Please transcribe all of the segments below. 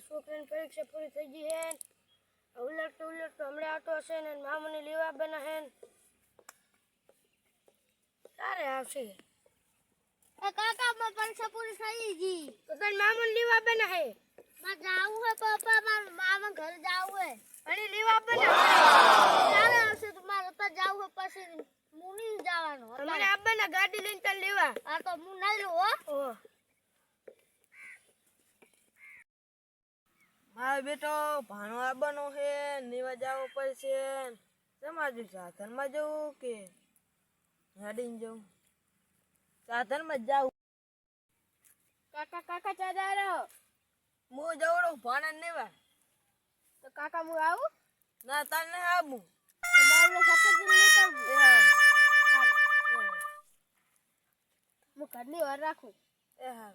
છોકરાની પરીક્ષા પૂરી થઈ ગઈ હે ઉલટ હમણાં આવતો હશે ને મામાને લેવા બના હે ક્યારે આવશે કાકા માં પરીક્ષા પૂરી થઈ ગઈ તો તને મામાને લેવા બના હે માં જાવું હે પપ્પા મારા મામા ઘરે જાવું હે અને લેવા બના ક્યારે આવશે તમારે તો જાવું હે પછી મુની જવાનો તમારે આબાના ગાડી લઈને તને લેવા આ તો હું નહીં લઉં હો મારો બેટો ભાણો આવવાનો છે લેવા જવો પડશે સમાજુ સાધનમાં જવું કે ગાડીને જવું સાધનમાં જ જવું કાકા ચાદારો હું જવડો ભાણા લેવા તો કાકા હું આવું ના તને આવું તો મારે સફર લેતા હું ઘરની વાર રાખું એ હા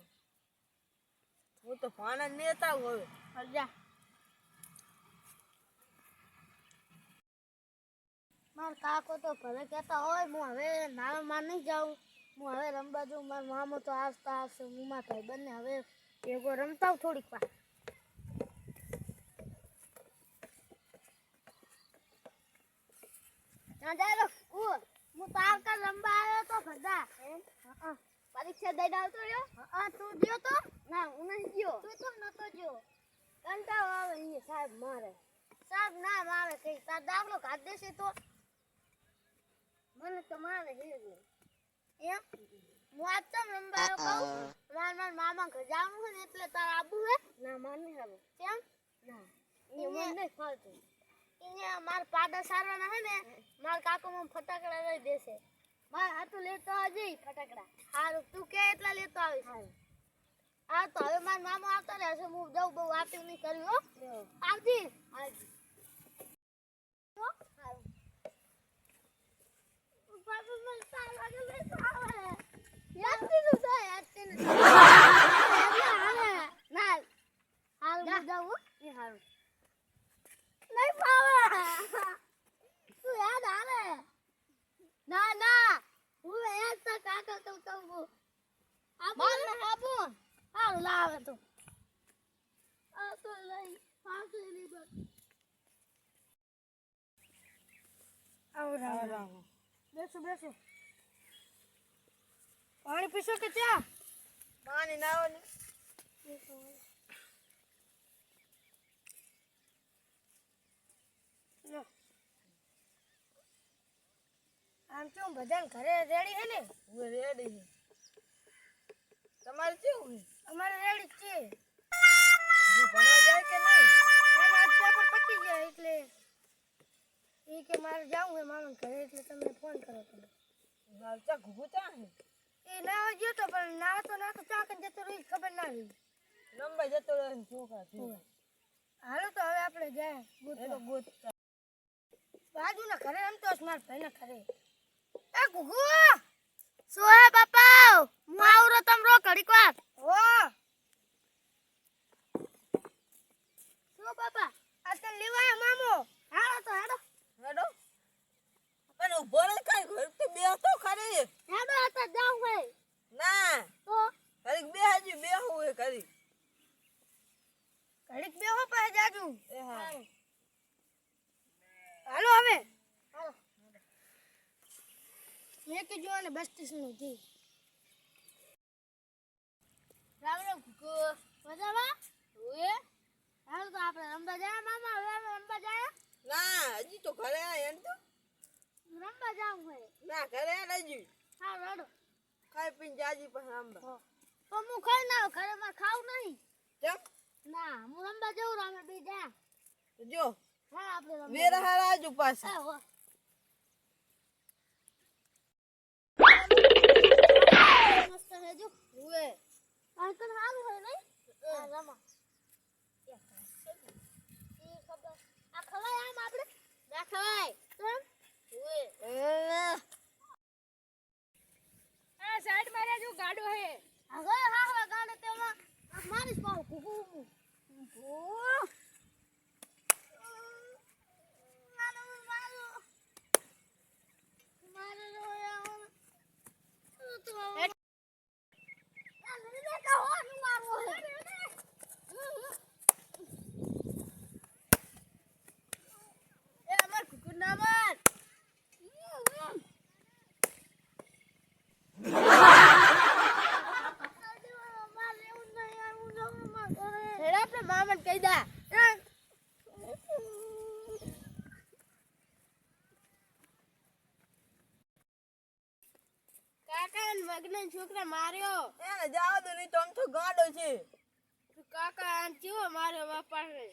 હું તો ભાણા લેતા આવું હવે હરજા મારા કાકો તો ભલે કહેતા હોય હું હવે નામાં નહીં જાઉં હું હવે રમવા જાઉં મારા મામો તો આવતા આવશે હું મારા ભાઈ બંને હવે એગો રમતા હું થોડીક વાર ના જાય હું તો આવતા રમવા આવ્યો તો બધા પરીક્ષા દઈને આવતો રહ્યો તું ગયો તો ના હું નહીં ગયો તું તો નતો ગયો કંટાળો આવે અહીંયા સાહેબ મારે સાહેબ ના મારે કઈ તાર દાખલો કાઢ દેશે તો મને તો મારે હે એમ હું આજ તો રમવા આવ્યો કહું મારા મામા ઘર જવાનું છે ને એટલે તાર આબુ હે ના માર નહીં આવું કેમ ના એ મને નહીં ફાવતું અહીંયા મારા પાડા સારવાના હે ને મારા કાકો મને ફટાકડા લઈ દેશે મારે હાથું લેતો આવજે ફટાકડા સારું તું કે એટલા લેતો આવીશ આ તો હવે મારા મામા આવતા રહેશે હું જઉં બહુ વાતું નહીં કર્યું હો આવજી આવજી બાબા મને 4 વાગે લેતો આવે યાદથી નું છે યાદથી ના હાલ હું જાઉં એ હારું નહીં પાવે તું યાદ આવે ના હું યાદ તો કાકા કહું આપો હાલ લાવે તો આ તો લઈ ફાંસી ની બસ આવો બેસો પાણી પીશો કે ચા પાણી ના આવે આમ કેમ બધાને ઘરે રેડી હે ને હું રેડી છે તમારે કેવું છે અમારે રેડી જ છે હું ભણવા જાય કે નહીં આમ આજ પેપર પતી ગયા એટલે એ કે મારે જાવું હે મામાને ઘરે એટલે તમને ફોન કર્યો તમે ચા ઘૂઘું ચા છે એ ના ગયો તો પણ ના તો ચા કન જતો રહી ખબર ના રહી લંબાઈ જતો રહે ને છોકરા છે હાલો તો હવે આપણે જાય એ તો ગોત બાજુના ઘરે રમતો હશે મારા ભાઈના ઘરે એ ગુગુ શું હે બાપા હું આવરો તમરો ઘડીક વાર ઓ શું બાપા આ તો લેવાય મામો હાલો તો હેડો હેડો પણ ઉભો રહે કાઈ ઘર તો બે તો ખરી હેડો આ તો જાવ હે ના તો ઘડીક બે હજી બે હોય ઘડીક ઘડીક બેહો પાસે જાજુ એ હા હાલો હવે મેં કીધું અને બસ સ્ટેશન હતી રામ રામ કુકુ મજામાં ઓએ હાલ તો આપણે રમવા જાય મામા હવે આપણે રમવા જાય ના હજી તો ઘરે આય એમ તો રમવા જાવ હે ના ઘરે આય હજી હા રડો ખાઈ પીને જાજી પછી આંબા તો હું ખાઈ ના ઘરે માં ખાવ નહીં કેમ ના હું રમવા જઉં રામે બે જા જો હા આપણે રમવા વેરા હારા આજુ પાછા હા હો મસ્ત હે જો ઓએ આ કન હાલ હોય નહીં આ રમા એ ખબર આ ખવાય આમ આપણે ના ખવાય કેમ ઓએ આ સાઈડ માં રહેજો ગાડો હે હવે હા ગાડે તેમાં મારીશ પાવ કુકુ ઓ વાગના છોકરા માર્યો એને જાવ દો નહીં તો આમ તો ગાંડો છે કાકા આમ કેવો માર્યો બાપા ને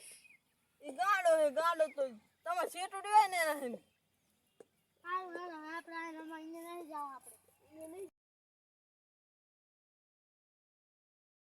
એ ગાંડો હે ગાંડો તો તમે સેટું દેવાય ને એના હે હાલ હાલ આપણે રમાઈને નહીં જાવ આપણે નહીં